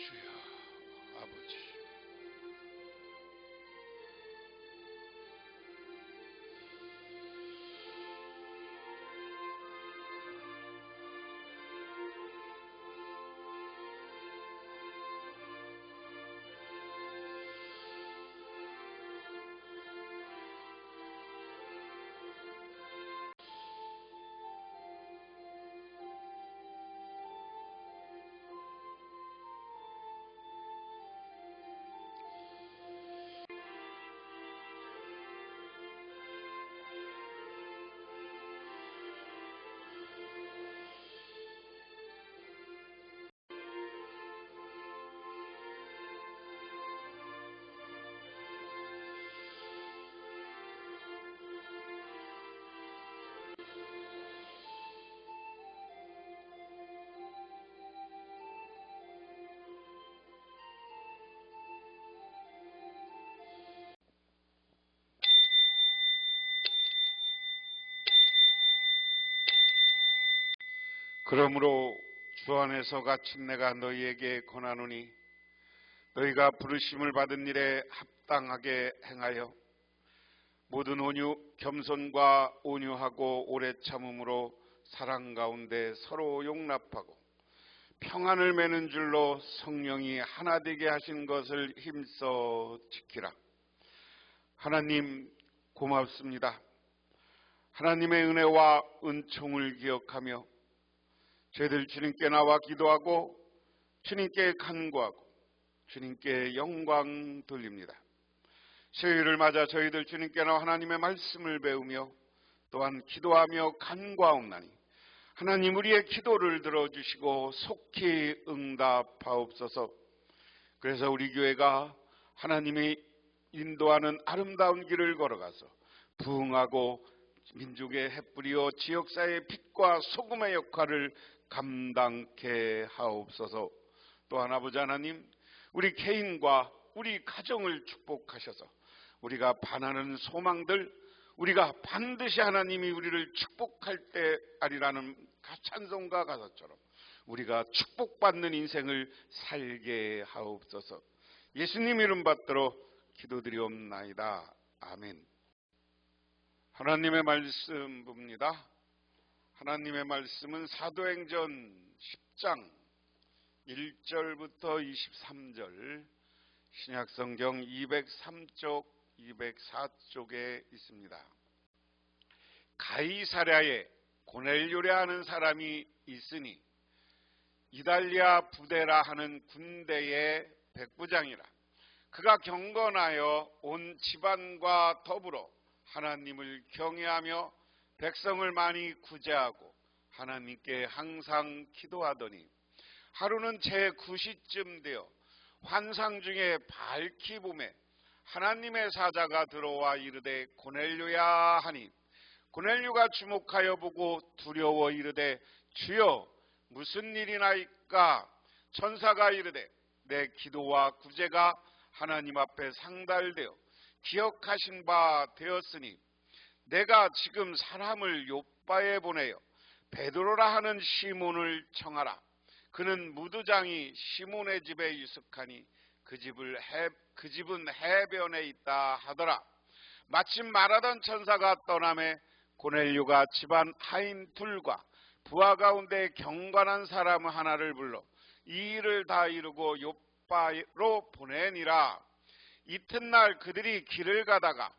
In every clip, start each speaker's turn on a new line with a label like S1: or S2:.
S1: 주여 아버지, 그러므로 주 안에서 갇힌 내가 너희에게 권하노니 너희가 부르심을 받은 일에 합당하게 행하여 모든 겸손과 온유하고 오래 참음으로 사랑 가운데 서로 용납하고 평안을 맺는 줄로 성령이 하나 되게 하신 것을 힘써 지키라. 하나님 고맙습니다. 하나님의 은혜와 은총을 기억하며 저희들 주님께 나와 기도하고 주님께 간구하고 주님께 영광 돌립니다. 수요일을 맞아 저희들 주님께 나와 하나님의 말씀을 배우며 또한 기도하며 간구하옵나니 하나님 우리의 기도를 들어주시고 속히 응답하옵소서. 그래서 우리 교회가 하나님이 인도하는 아름다운 길을 걸어가서 부흥하고 민족의 햇불이요 지역사회의 빛과 소금의 역할을 감당케 하옵소서. 또한 아버지 하나님, 우리 개인과 우리 가정을 축복하셔서 우리가 바라는 소망들, 우리가 반드시 하나님이 우리를 축복할 때 아리라는 찬송가 가사처럼 우리가 축복받는 인생을 살게 하옵소서. 예수님 이름 받들어 기도드리옵나이다. 아멘. 하나님의 말씀 봅니다. 하나님의 말씀은 사도행전 10장 1절부터 23절 신약성경 203쪽 204쪽에 있습니다. 가이사랴에 고넬료라 하는 사람이 있으니 이달리아 부데라 하는 군대의 백부장이라. 그가 경건하여 온 집안과 더불어 하나님을 경외하며 백성을 많이 구제하고 하나님께 항상 기도하더니 하루는 제9시쯤 되어 환상 중에 밝히 보매 하나님의 사자가 들어와 이르되 고넬료야 하니 고넬료가 주목하여 보고 두려워 이르되 주여 무슨 일이나이까. 천사가 이르되 내 기도와 구제가 하나님 앞에 상달되어 기억하신 바 되었으니 내가 지금 사람을 요빠에 보내어 베드로라 하는 시몬을 청하라. 그는 무두장이 시몬의 집에 유숙하니 그 집은 해변에 있다 하더라. 마침 말하던 천사가 떠나매 고넬료가 집안 하인 둘과 부하 가운데 경건한 사람 하나를 불러 이 일을 다 이루고 요빠로 보내니라. 이튿날 그들이 길을 가다가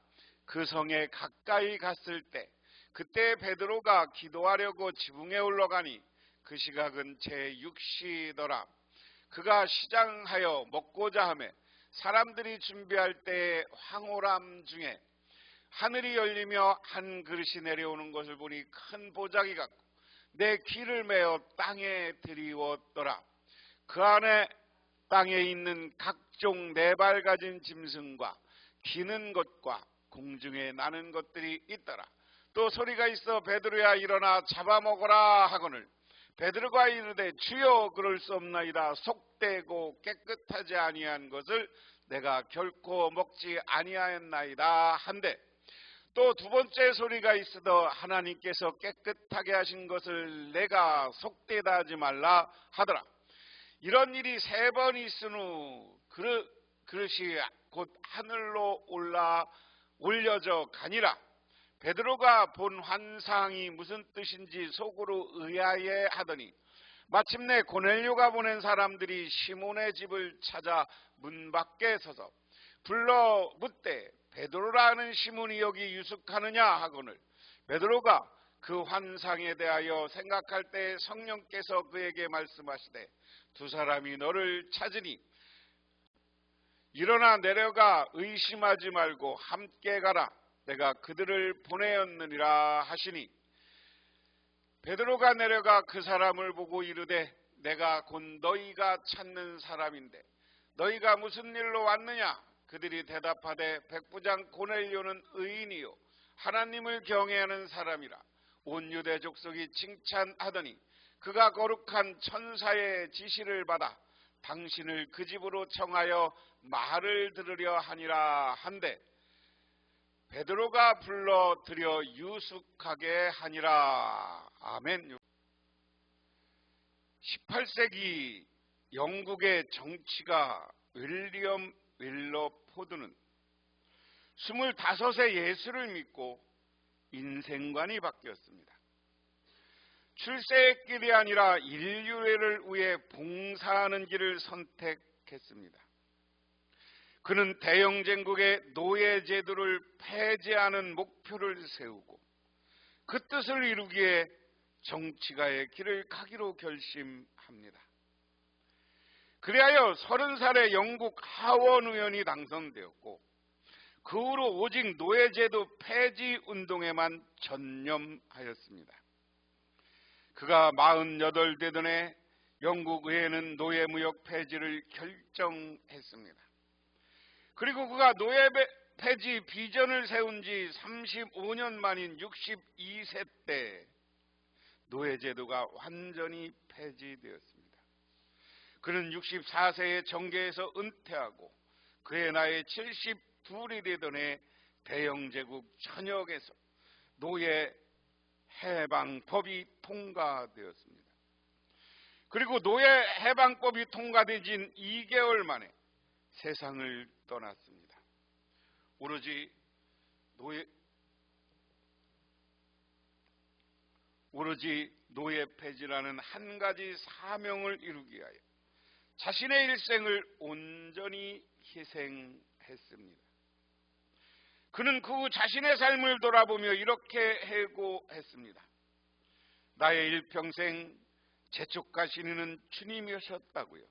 S1: 그 성에 가까이 갔을 때 그때 베드로가 기도하려고 지붕에 올라가니 그 시각은 제6시더라. 그가 시장하여 먹고자 하매 사람들이 준비할 때의 황홀함 중에 하늘이 열리며 한 그릇이 내려오는 것을 보니 큰 보자기 같고 내 귀를 메어 땅에 들이웠더라. 그 안에 땅에 있는 각종 네 발 가진 짐승과 기는 것과 공중에 나는 것들이 있더라. 또 소리가 있어 베드로야 일어나 잡아먹어라 하거늘 베드로가 이르되 주여 그럴 수 없나이다. 속되고 깨끗하지 아니한 것을 내가 결코 먹지 아니하였나이다 한데 또 두 번째 소리가 있어도 하나님께서 깨끗하게 하신 것을 내가 속되다 하지 말라 하더라. 이런 일이 3번 있은 후 그릇이 곧 하늘로 올려져 가니라. 베드로가 본 환상이 무슨 뜻인지 속으로 의아해 하더니 마침내 고넬료가 보낸 사람들이 시몬의 집을 찾아 문 밖에 서서 불러 묻되 베드로라는 시몬이 여기 유숙하느냐 하거늘 베드로가 그 환상에 대하여 생각할 때 성령께서 그에게 말씀하시되 2 사람이 너를 찾으니 일어나 내려가 의심하지 말고 함께 가라. 내가 그들을 보내었느니라 하시니 베드로가 내려가 그 사람을 보고 이르되 내가 곧 너희가 찾는 사람인데 너희가 무슨 일로 왔느냐? 그들이 대답하되 백부장 고넬료는 의인이요 하나님을 경외하는 사람이라 온 유대 족속이 칭찬하더니 그가 거룩한 천사의 지시를 받아 당신을 그 집으로 청하여 말을 들으려 하니라 한데 베드로가 불러들여 유숙하게 하니라. 아멘. 18세기 영국의 정치가 윌리엄 윌러포드는 25세 예수를 믿고 인생관이 바뀌었습니다. 출세의 길이 아니라 인류를 위해 봉사하는 길을 선택했습니다. 그는 대영제국의 노예제도를 폐지하는 목표를 세우고 그 뜻을 이루기에 정치가의 길을 가기로 결심합니다. 그리하여 30살에 영국 하원 의원이 당선되었고 그 후로 오직 노예제도 폐지 운동에만 전념하였습니다. 그가 48 되던 해 영국 의회는 노예무역 폐지를 결정했습니다. 그리고 그가 노예 폐지 비전을 세운 지 35년 만인 62세 때 노예제도가 완전히 폐지되었습니다. 그는 64세의 정계에서 은퇴하고 그의 나이 72이 되던 해 대영제국 전역에서 노예 해방법이 통과되었습니다. 그리고 노예 해방법이 통과되진 2개월 만에 세상을 떠났습니다. 오로지 노예 폐지라는 한 가지 사명을 이루기 위하여 자신의 일생을 온전히 희생했습니다. 그는 그 후 자신의 삶을 돌아보며 이렇게 해고했습니다. 나의 일평생 재촉하시는 주님이셨다고요.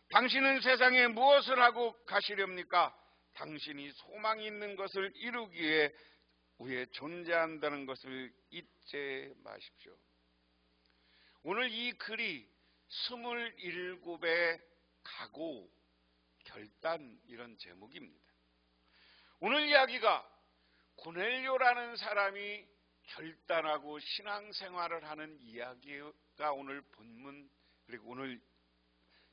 S1: 당신은 세상에 무엇을 하고 가시렵니까? 당신이 소망이 있는 것을 이루기 위해 존재한다는 것을 잊지 마십시오. 오늘 이 글이 27의 각오, 결단 이런 제목입니다. 오늘 이야기가 고넬료라는 사람이 결단하고 신앙생활을 하는 이야기가 오늘 본문 그리고 오늘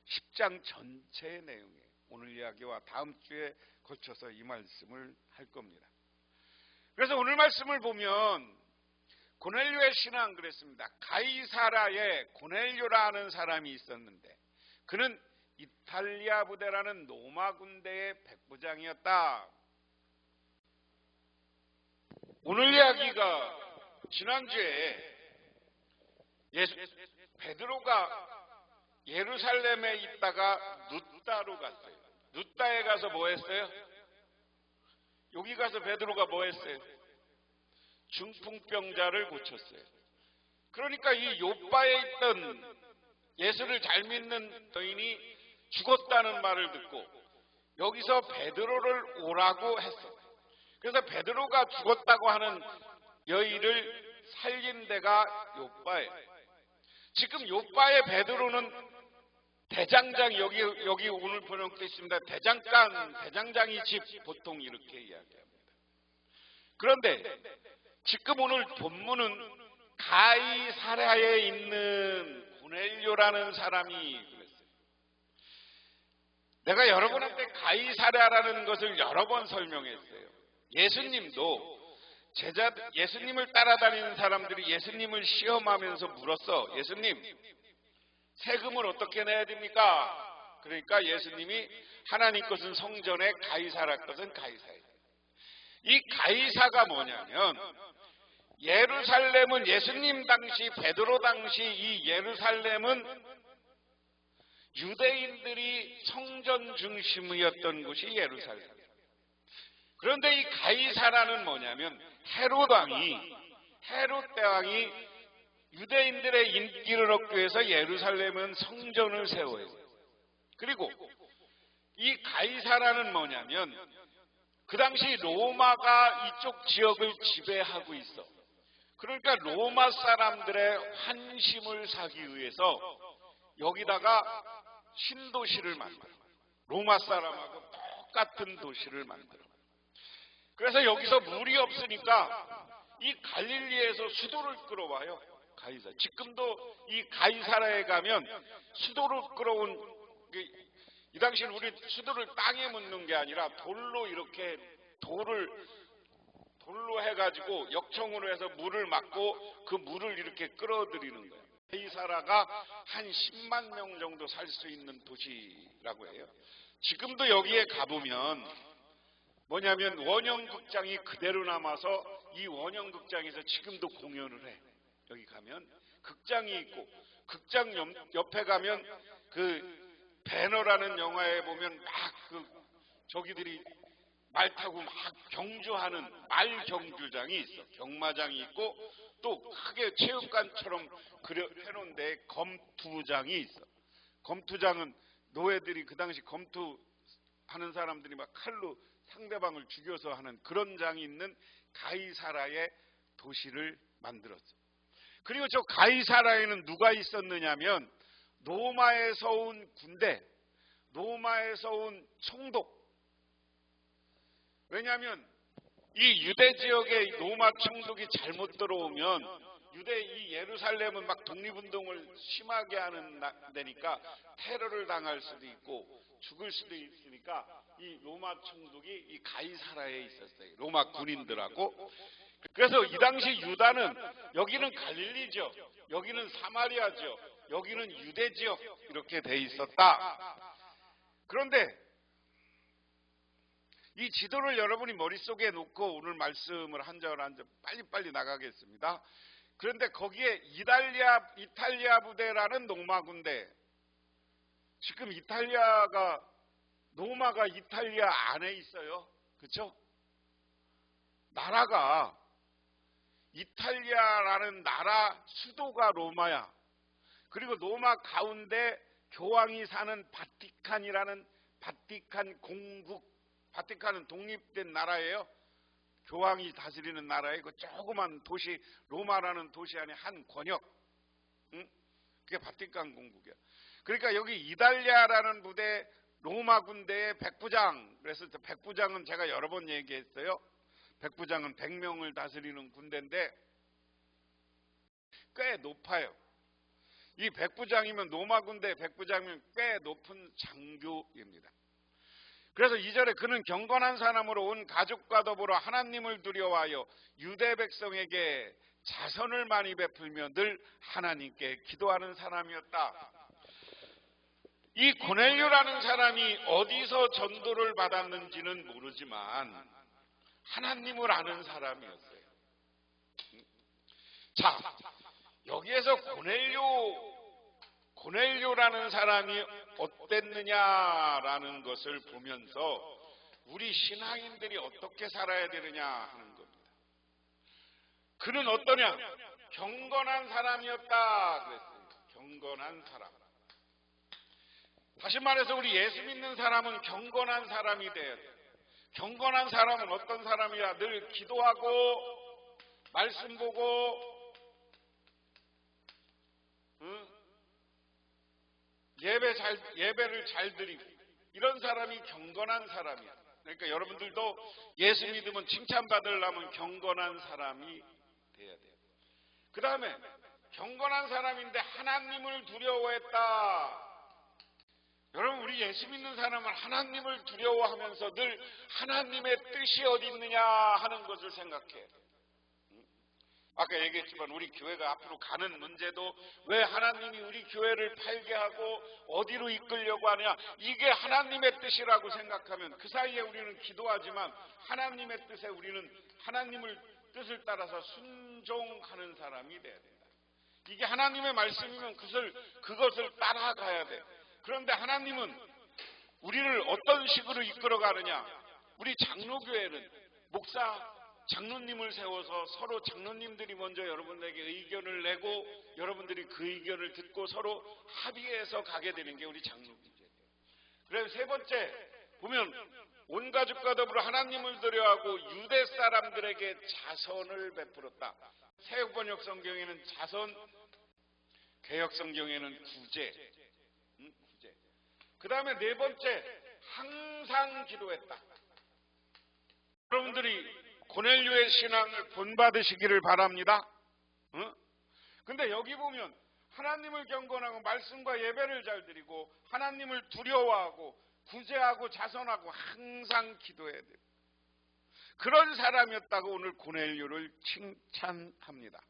S1: 10장 전체의 내용이에요. 오늘 이야기와 다음 주에 걸쳐서 이 말씀을 할 겁니다. 그래서 오늘 말씀을 보면 고넬료의 신앙 그랬습니다. 가이사라에 고넬료라는 사람이 있었는데 그는 이탈리아 부대라는 로마 군대의 백부장이었다. 오늘 이야기가 지난주에 베드로가 예루살렘에 있다가 룻다로 갔어요. 룻다에 가서 뭐 했어요? 여기 가서 베드로가 뭐 했어요? 중풍병자를 고쳤어요. 그러니까 이 요빠에 있던 예수를 잘 믿는 여인이 죽었다는 말을 듣고 여기서 베드로를 오라고 했어요. 그래서 베드로가 죽었다고 하는 여인을 살린 데가 요빠예요. 지금 요빠의 베드로는 대장장, 여기 오늘 번역되어 있습니다. 대장장이 집 보통 이렇게 이야기합니다. 그런데 지금 오늘 본문은 가이사랴에 있는 고넬료라는 사람이 그랬어요. 내가 여러분한테 가이사랴라는 것을 여러 번 설명했어요. 예수님도 예수님을 따라다니는 사람들이 예수님을 시험하면서 물었어. 예수님, 세금을 어떻게 내야 됩니까? 그러니까 예수님이 하나님 것은 성전에, 가이사라 것은 가이사에. 이 가이사가 뭐냐면 예루살렘은 예수님 당시, 베드로 당시 이 예루살렘은 유대인들이 성전 중심이었던 곳이 예루살렘. 그런데 이 가이사라는 뭐냐면 헤롯 대왕이 유대인들의 인기를 얻기 위해서 예루살렘은 성전을 세워요. 그리고 이 가이사라는 뭐냐면 그 당시 로마가 이쪽 지역을 지배하고 있어. 그러니까 로마 사람들의 환심을 사기 위해서 여기다가 신도시를 만들어. 로마 사람하고 똑같은 도시를 만들어. 그래서 여기서 물이 없으니까 이 갈릴리에서 수도를 끌어와요. 가이사. 지금도 이 가이사라에 가면 수도를 끌어온, 이 당시는 우리 수도를 땅에 묻는 게 아니라 돌로 이렇게 돌로 해가지고 역청으로 해서 물을 막고 그 물을 이렇게 끌어들이는 거예요. 가이사라가 한 10만 명 정도 살 수 있는 도시라고 해요. 지금도 여기에 가보면 뭐냐면 원형극장이 그대로 남아서 이 원형극장에서 지금도 공연을 해. 여기 가면 극장이 있고 극장 옆에 가면 그 배너라는 영화에 보면 막 저기들이 말 타고 막 경주하는 말 경주장이 있어. 경마장이 있고 또 크게 체육관처럼 해놓은 데 검투장이 있어. 검투장은 노예들이 그 당시 검투하는 사람들이 막 칼로 상대방을 죽여서 하는 그런 장이 있는 가이사라의 도시를 만들었어. 그리고 저 가이사라에는 누가 있었느냐면 로마에서 온 군대, 로마에서 온 총독. 왜냐하면 이 유대 지역에 로마 총독이 잘못 들어오면 이 예루살렘은 막 독립운동을 심하게 하는 데니까 테러를 당할 수도 있고 죽을 수도 있으니까 이 로마 총독이 이 가이사라에 있었어요. 로마 군인들하고. 그래서 이 당시 유다는 여기는 갈릴리죠. 여기는 사마리아죠. 여기는 유대 지역 이렇게 돼 있었다. 그런데 이 지도를 여러분이 머릿속에 놓고 오늘 말씀을 한 절 한 절 빨리빨리 나가겠습니다. 그런데 거기에 이탈리아 부대라는 로마 군대. 지금 로마가 이탈리아 안에 있어요. 그렇죠? 나라가 이탈리아라는 나라 수도가 로마야. 그리고 로마 가운데 교황이 사는 바티칸이라는 바티칸 공국. 바티칸은 독립된 나라예요. 교황이 다스리는 나라에 그 조그만 도시, 로마라는 도시 안에 한 권역. 그게 바티칸 공국이야. 그러니까 여기 이탈리아라는 부대, 로마 군대의 백부장. 그래서 백부장은 제가 여러 번 얘기했어요. 백부장은 100명을 다스리는 군대인데 꽤 높아요. 이 백부장이면 로마 군대 백부장이면 꽤 높은 장교입니다. 그래서 2절에 그는 경건한 사람으로 온 가족과 더불어 하나님을 두려워하여 유대 백성에게 자선을 많이 베풀며 늘 하나님께 기도하는 사람이었다. 이 고넬료라는 사람이 어디서 전도를 받았는지는 모르지만 하나님을 아는 사람이었어요. 자, 여기에서 고넬료라는 사람이 어땠느냐라는 것을 보면서 우리 신앙인들이 어떻게 살아야 되느냐 하는 겁니다. 그는 어떠냐? 경건한 사람이었다 그랬어요. 경건한 사람. 다시 말해서 우리 예수 믿는 사람은 경건한 사람이 돼야 돼요. 경건한 사람은 어떤 사람이야? 늘 기도하고 말씀 보고 예배를 잘 드리고 이런 사람이 경건한 사람이야. 그러니까 여러분들도 예수 믿으면 칭찬받으려면 경건한 사람이 돼야 돼요. 그 다음에 경건한 사람인데 하나님을 두려워했다. 여러분 우리 예수 믿는 사람은 하나님을 두려워하면서 늘 하나님의 뜻이 어디 있느냐 하는 것을 생각해. 아까 얘기했지만 우리 교회가 앞으로 가는 문제도 왜 하나님이 우리 교회를 팔게 하고 어디로 이끌려고 하느냐, 이게 하나님의 뜻이라고 생각하면 그 사이에 우리는 기도하지만 하나님의 뜻에 우리는 하나님을 뜻을 따라서 순종하는 사람이 돼야 된다. 이게 하나님의 말씀이면 그것을 따라가야 돼. 그런데 하나님은 우리를 어떤 식으로 이끌어 가느냐, 우리 장로교회는 목사 장로님을 세워서 서로 장로님들이 먼저 여러분에게 의견을 내고 여러분들이 그 의견을 듣고 서로 합의해서 가게 되는 게 우리 장로교회예요. 그래서 세 번째 보면 온 가족과 더불어 하나님을 드려하고 유대 사람들에게 자선을 베풀었다. 새역번역 성경에는 자선, 개역 성경에는 구제. 그 다음에 네 번째, 항상 기도했다. 여러분들이 고넬료의 신앙을 본받으시기를 바랍니다. 근데 여기 보면 하나님을 경건하고 말씀과 예배를 잘 드리고 하나님을 두려워하고 구제하고 자선하고 항상 기도해야 돼요. 그런 사람이었다고 오늘 고넬료를 칭찬합니다.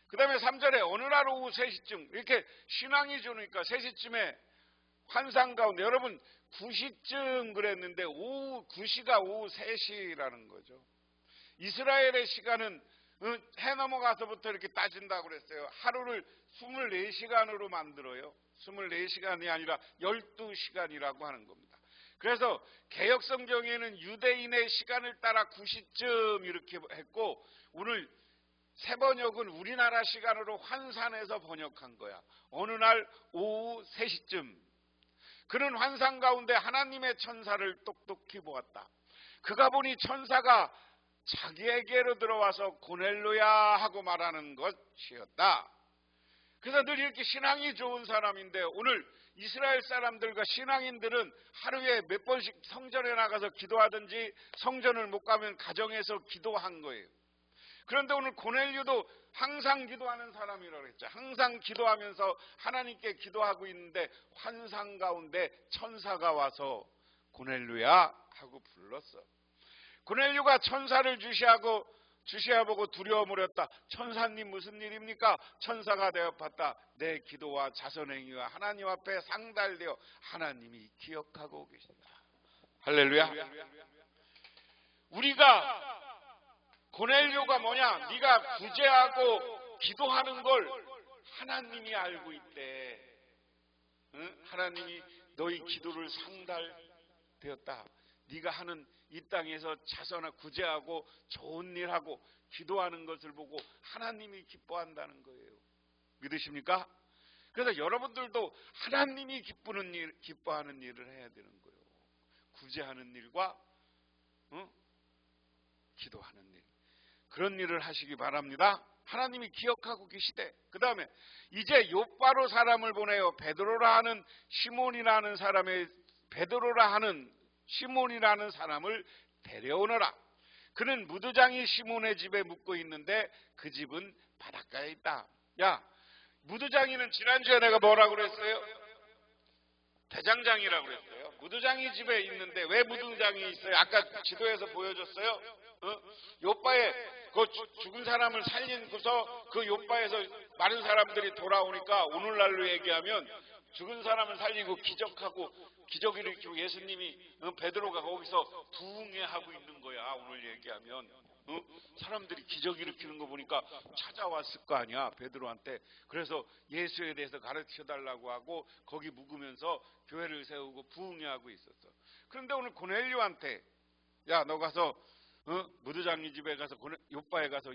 S1: 그 다음에 3절에 어느 날 오후 3시쯤, 이렇게 신앙이 좋으니까 3시쯤에 환상 가운데, 여러분 9시쯤 그랬는데 오후 9시가 오후 3시라는 거죠. 이스라엘의 시간은 해 넘어가서부터 이렇게 따진다고 그랬어요. 하루를 24시간으로 만들어요. 24시간이 아니라 12시간이라고 하는 겁니다. 그래서 개역성경에는 유대인의 시간을 따라 9시쯤 이렇게 했고, 오늘 새번역은 우리나라 시간으로 환산해서 번역한 거야. 어느 날 오후 3시쯤 그는 환상 가운데 하나님의 천사를 똑똑히 보았다. 그가 보니 천사가 자기에게로 들어와서 고넬료야 하고 말하는 것이었다. 그래서 늘 이렇게 신앙이 좋은 사람인데 오늘 이스라엘 사람들과 신앙인들은 하루에 몇 번씩 성전에 나가서 기도하든지 성전을 못 가면 가정에서 기도한 거예요. 그런데 오늘 고넬료도 항상 기도하는 사람이라고 했죠. 항상 기도하면서 하나님께 기도하고 있는데 환상 가운데 천사가 와서 고넬료야 하고 불렀어. 고넬료가 천사를 주시하보고 두려워 물었다. 천사님 무슨 일입니까? 천사가 대답했다. 내 기도와 자선행위와 하나님 앞에 상달되어 하나님이 기억하고 계신다. 할렐루야. 우리가 고넬료가 뭐냐? 네가 구제하고 기도하는 걸 하나님이 알고 있대. 응? 하나님이 너희 기도를 상달되었다. 네가 하는 이 땅에서 자선하고 구제하고 좋은 일하고 기도하는 것을 보고 하나님이 기뻐한다는 거예요. 믿으십니까? 그래서 여러분들도 하나님이 기뻐하는 일을 해야 되는 거예요. 구제하는 일과 기도하는 일, 그런 일을 하시기 바랍니다. 하나님이 기억하고 계시대. 그 다음에 이제 욥바로 사람을 보내요. 베드로라 하는 시몬이라는 사람을 데려오너라. 그는 무두장이 시몬의 집에 묵고 있는데 그 집은 바닷가에 있다. 야, 무두장이는 지난주에 내가 뭐라고 그랬어요? 대장장이라고 그랬어요. 무두장이 집에 있는데 왜 무두장이 있어요? 아까 지도에서 보여줬어요. 욥바에 그 죽은 사람을 살린고서 그 욥바에서 많은 사람들이 돌아오니까 오늘날로 얘기하면 죽은 사람을 살리고 기적을 일으키고 예수님이 베드로가 거기서 부흥회하고 있는 거야. 오늘 얘기하면 사람들이 기적 일으키는 거 보니까 찾아왔을 거 아니야, 베드로한테. 그래서 예수에 대해서 가르쳐달라고 하고 거기 묵으면서 교회를 세우고 부흥회하고 있었어. 그런데 오늘 고넬료한테 야, 너 가서 무두장이 집에 가서 욥바에 가서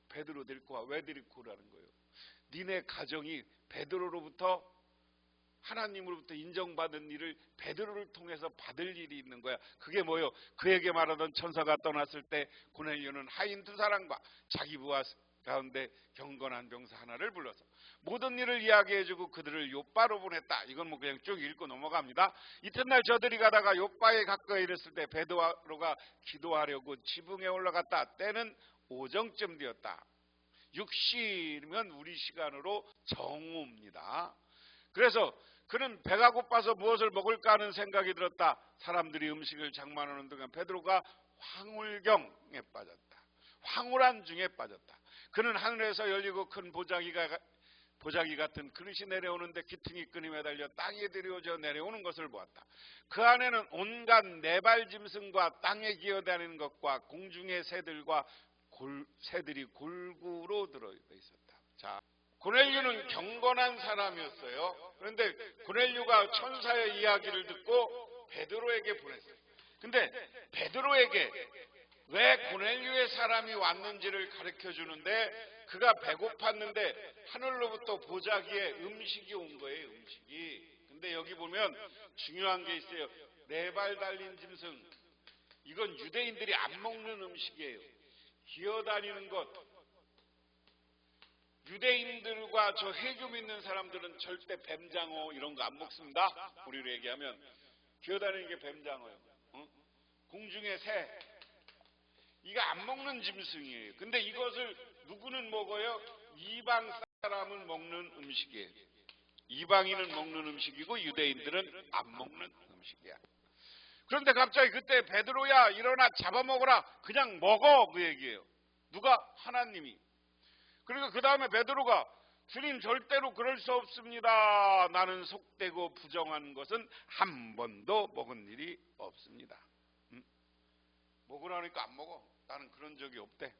S1: 베드로 데리고 와. 왜 데리고 오라는 거예요? 니네 가정이 베드로로부터 하나님으로부터 인정받은 일을 베드로를 통해서 받을 일이 있는 거야. 그게 뭐요? 그에게 말하던 천사가 떠났을 때 고넬료는 하인 2사람과 자기 부하 가운데 경건한 병사 하나를 불러서 모든 일을 이야기해주고 그들을 욥바로 보냈다. 이건 뭐 그냥 쭉 읽고 넘어갑니다. 이튿날 저들이 가다가 욥바에 가까이 이르렀을 때 베드로가 기도하려고 지붕에 올라갔다. 때는 오정쯤 되었다. 6시면 우리 시간으로 정오입니다. 그래서 그는 배가 고파서 무엇을 먹을까 하는 생각이 들었다. 사람들이 음식을 장만하는 동안 베드로가 황홀경에 빠졌다. 황홀한 중에 빠졌다. 그는 하늘에서 열리고 큰 보자기 같은 그릇이 내려오는데 기퉁이 끈이 매달려 땅에 들여져 내려오는 것을 보았다. 그 안에는 온갖 네발 짐승과 땅에 기어다니는 것과 공중의 새들이 골고루 들어있었다. 자, 고넬료는 경건한 사람이었어요. 그런데 고넬료가 천사의 이야기를 듣고 베드로에게 보냈어요. 근데 베드로에게 왜 고넬료의 사람이 왔는지를 가르쳐 주는데, 그가 배고팠는데 하늘로부터 보자기에 음식이 온 거예요. 음식이. 근데 여기 보면 중요한 게 있어요. 네 발 달린 짐승. 이건 유대인들이 안 먹는 음식이에요. 기어다니는 것. 유대인들과 저 해교 믿는 사람들은 절대 뱀장어 이런 거 안 먹습니다. 우리로 얘기하면 기어다니는 게 뱀장어예요. 공중의 새. 이거 안 먹는 짐승이에요. 근데 이것을 누구는 먹어요? 이방 사람은 먹는 음식이에요. 이방인은 먹는 음식이고 유대인들은 안 먹는 음식이야. 그런데 갑자기 그때 베드로야 일어나 잡아먹어라. 그냥 먹어, 그 얘기예요. 누가? 하나님이. 그리고 그 다음에 베드로가 주님 절대로 그럴 수 없습니다. 나는 속되고 부정한 것은 한 번도 먹은 일이 없습니다. 먹으라니까 안 먹어. 나는 그런 적이 없대.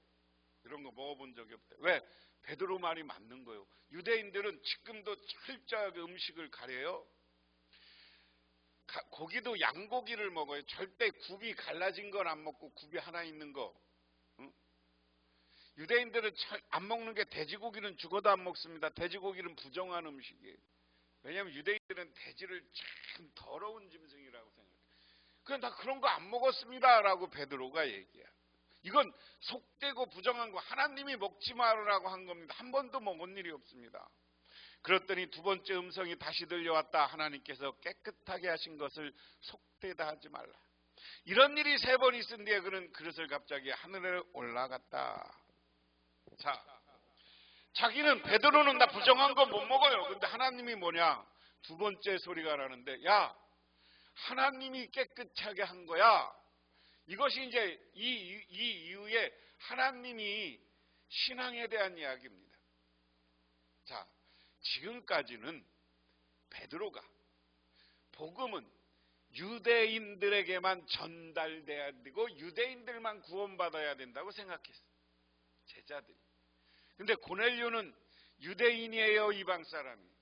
S1: 이런 거 먹어본 적이 없대. 왜? 베드로 말이 맞는 거예요. 유대인들은 지금도 철저하게 음식을 가려요. 고기도 양고기를 먹어요. 절대 굽이 갈라진 건 안 먹고 굽이 하나 있는 거. 유대인들은 안 먹는 게 돼지고기는 죽어도 안 먹습니다. 돼지고기는 부정한 음식이에요. 왜냐하면 유대인들은 돼지를 참 더러운 짐승이라고 생각해요. 그건 다 그런 거 안 먹었습니다 라고 베드로가 얘기해요. 이건 속되고 부정한 거, 하나님이 먹지 말라고 한 겁니다. 한 번도 먹은 일이 없습니다. 그랬더니 두 번째 음성이 다시 들려왔다. 하나님께서 깨끗하게 하신 것을 속되다 하지 말라. 이런 일이 세 번 있은 뒤에 그는 그릇을 갑자기 하늘에 올라갔다. 자, 자기는 베드로는 나 부정한 거 못 먹어요. 근데 하나님이 뭐냐? 두 번째 소리가 나는데, 야, 하나님이 깨끗하게 한 거야. 이것이 이제 이 이후에 하나님이 신앙에 대한 이야기입니다. 자, 지금까지는 베드로가 복음은 유대인들에게만 전달돼야 되고 유대인들만 구원받아야 된다고 생각했어요. 제자들이. 근데 고넬료는 유대인이에요, 이방 사람이.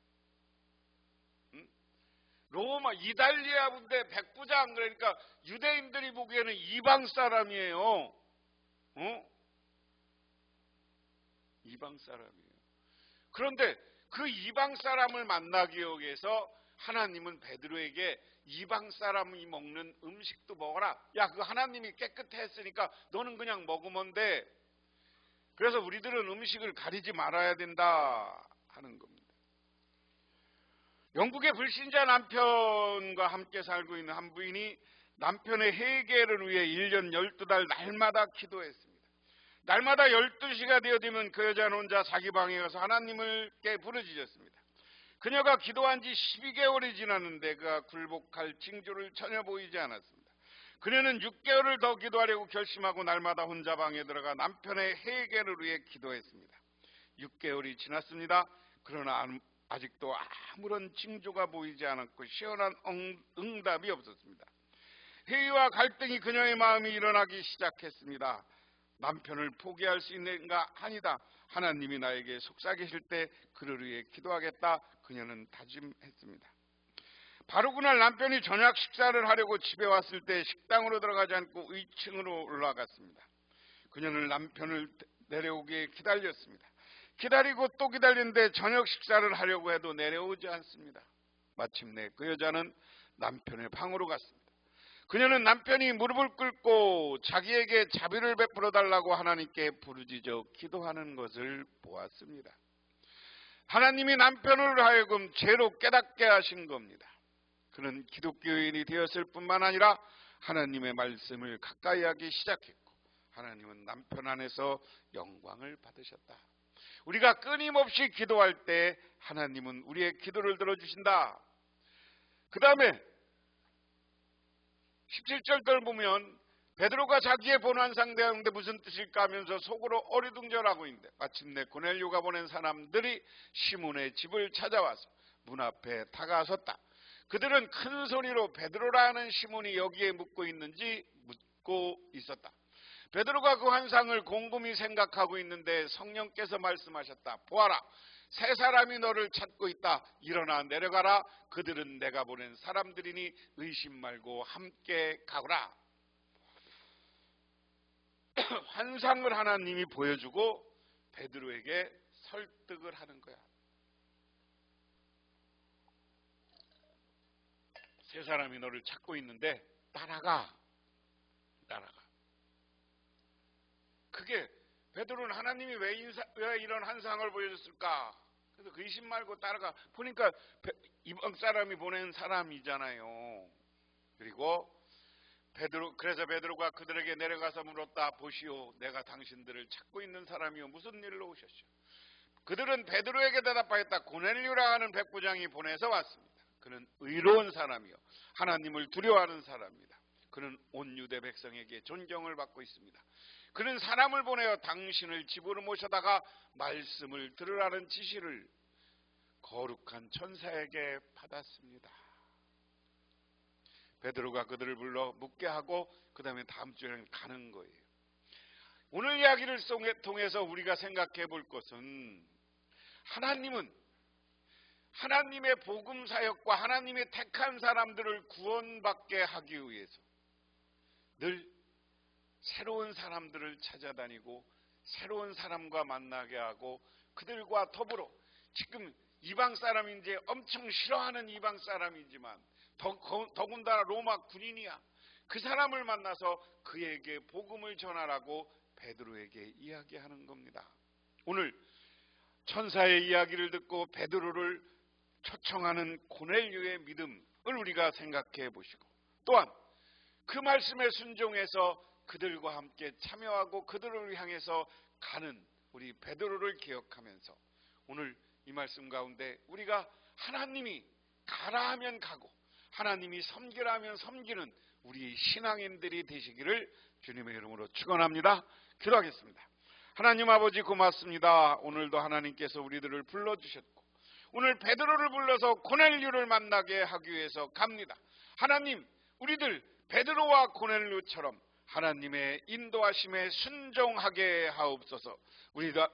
S1: 로마 이달리아 군대 백부장, 그러니까 유대인들이 보기에는 이방 사람이에요. 이방 사람이에요. 그런데 그 이방 사람을 만나기 위해서 하나님은 베드로에게 이방 사람이 먹는 음식도 먹어라. 야, 그거 하나님이 깨끗해 했으니까 너는 그냥 먹으면 돼. 그래서 우리들은 음식을 가리지 말아야 된다 하는 겁니다. 영국의 불신자 남편과 함께 살고 있는 한 부인이 남편의 해결을 위해 1년 12달 날마다 기도했습니다. 날마다 12시가 되어지면 그 여자는 혼자 자기 방에 가서 하나님을께 부르짖었습니다. 그녀가 기도한 지 12개월이 지났는데 그가 굴복할 징조를 전혀 보이지 않았습니다. 그녀는 6개월을 더 기도하려고 결심하고 날마다 혼자 방에 들어가 남편의 해결을 위해 기도했습니다. 6개월이 지났습니다. 그러나 아직도 아무런 징조가 보이지 않았고 시원한 응답이 없었습니다. 회의와 갈등이 그녀의 마음이 일어나기 시작했습니다. 남편을 포기할 수 있는가? 아니다. 하나님이 나에게 속삭이실 때 그를 위해 기도하겠다. 그녀는 다짐했습니다. 바로 그날 남편이 저녁 식사를 하려고 집에 왔을 때 식당으로 들어가지 않고 위층으로 올라갔습니다. 그녀는 남편을 내려오게 기다렸습니다. 기다리고 또 기다리는데 저녁 식사를 하려고 해도 내려오지 않습니다. 마침내 그 여자는 남편의 방으로 갔습니다. 그녀는 남편이 무릎을 꿇고 자기에게 자비를 베풀어 달라고 하나님께 부르짖어 기도하는 것을 보았습니다. 하나님이 남편을 하여금 죄로 깨닫게 하신 겁니다. 그는 기독교인이 되었을 뿐만 아니라 하나님의 말씀을 가까이 하기 시작했고 하나님은 남편 안에서 영광을 받으셨다. 우리가 끊임없이 기도할 때 하나님은 우리의 기도를 들어주신다. 그 다음에 17절들 보면 베드로가 자기의 본 환상 대하는데 무슨 뜻일까 하면서 속으로 어리둥절하고 있는데 마침내 고넬료가 보낸 사람들이 시몬의 집을 찾아와서 문 앞에 다가섰다. 그들은 큰 소리로 베드로라는 시몬이 여기에 묵고 있는지 묻고 있었다. 베드로가 그 환상을 곰곰이 생각하고 있는데 성령께서 말씀하셨다. 보아라, 세 사람이 너를 찾고 있다. 일어나 내려가라. 그들은 내가 보낸 사람들이니 의심 말고 함께 가거라. 환상을 하나님이 보여주고 베드로에게 설득을 하는 거야. 세 사람이 너를 찾고 있는데 따라가. 그게 베드로는 하나님이 왜 이런 환상을 보여줬을까? 그래서 그 의심 말고 따라가. 보니까 이방 사람이 보낸 사람이잖아요. 그리고 그래서 베드로가 그들에게 내려가서 물었다. 보시오, 내가 당신들을 찾고 있는 사람이요, 무슨 일로 오셨죠? 그들은 베드로에게 대답하였다. 고넬료라 하는 백부장이 보내서 왔습니다. 그는 의로운 사람이요, 하나님을 두려워하는 사람입니다. 그는 온 유대 백성에게 존경을 받고 있습니다. 그는 사람을 보내어 당신을 집으로 모셔다가 말씀을 들으라는 지시를 거룩한 천사에게 받았습니다. 베드로가 그들을 불러 묻게 하고 그 다음에 다음 주에는 가는 거예요. 오늘 이야기를 통해서 우리가 생각해 볼 것은 하나님은 하나님의 복음 사역과 하나님의 택한 사람들을 구원받게 하기 위해서 늘 새로운 사람들을 찾아다니고 새로운 사람과 만나게 하고 그들과 더불어 지금 이방 사람이 이제 엄청 싫어하는 이방 사람이지만 더군다나 로마 군인이야. 그 사람을 만나서 그에게 복음을 전하라고 베드로에게 이야기하는 겁니다. 오늘 천사의 이야기를 듣고 베드로를 초청하는 고넬료의 믿음을 우리가 생각해 보시고 또한 그 말씀에 순종해서 그들과 함께 참여하고 그들을 향해서 가는 우리 베드로를 기억하면서 오늘 이 말씀 가운데 우리가 하나님이 가라 하면 가고 하나님이 섬기라 하면 섬기는 우리 신앙인들이 되시기를 주님의 이름으로 축원합니다. 기도하겠습니다. 하나님 아버지 고맙습니다. 오늘도 하나님께서 우리들을 불러주셨고 오늘 베드로를 불러서 고넬료를 만나게 하기 위해서 갑니다. 하나님, 우리들 베드로와 고넬료처럼 하나님의 인도하심에 순종하게 하옵소서.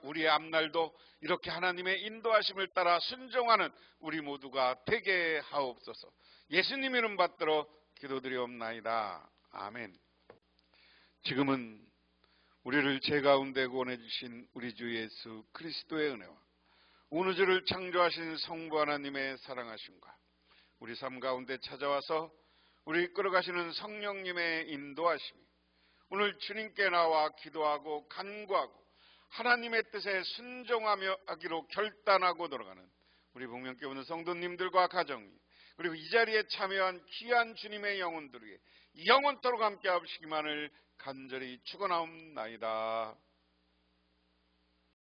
S1: 우리의 앞날도 이렇게 하나님의 인도하심을 따라 순종하는 우리 모두가 되게 하옵소서. 예수님 이름 받들어 기도드리옵나이다. 아멘. 지금은 우리를 죄 가운데 구원해 주신 우리 주 예수 그리스도의 은혜와 온 우주를 창조하신 성부 하나님의 사랑하심과 우리 삶 가운데 찾아와서 우리 이끌어가시는 성령님의 인도하심이 오늘 주님께 나와 기도하고 간구하고 하나님의 뜻에 순종하며 하기로 결단하고 돌아가는 우리 복명교회 오늘 성도님들과 가정이 그리고 이 자리에 참여한 귀한 주님의 영혼들 위해 영원토록 함께 하시기만을 간절히 축원하옵나이다.